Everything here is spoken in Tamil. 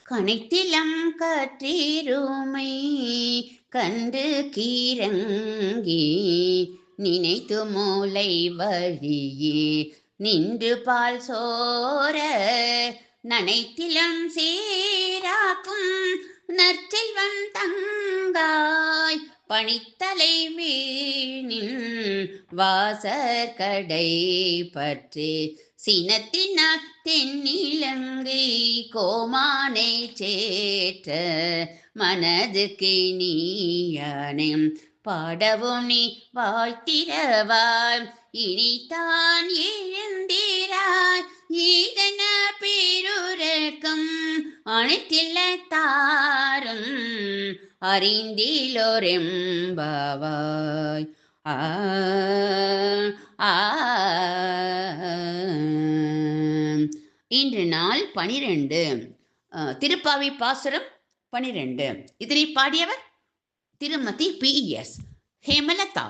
கனைத்திலம் கற்றீருமை கண்டு கீரங்கி நினைத்து மூளை வழியே நின்று பால் சோர நனைத்திலம் சேராக்கும் நற்செல்வம் தங்காய் பணித்தலை வீணில் வாசற்கடை பற்று சினத்தினார் தென்னிலங்கை கோமானை சேற்ற மனதுக்கு நீயானே பாடவும் நீ வாழ்த்திரவாய் இனித்தான் எழுந்திராய் ஈதன பேருரக்கம் அனைத்தில்ல தாரும் அறிந்திலோரெம்பாவாய். இன்று நாள் 12 திருப்பாவை பாசுரம் 12. இதனை பாடியவர் திருமதி PS ஹேமலதா.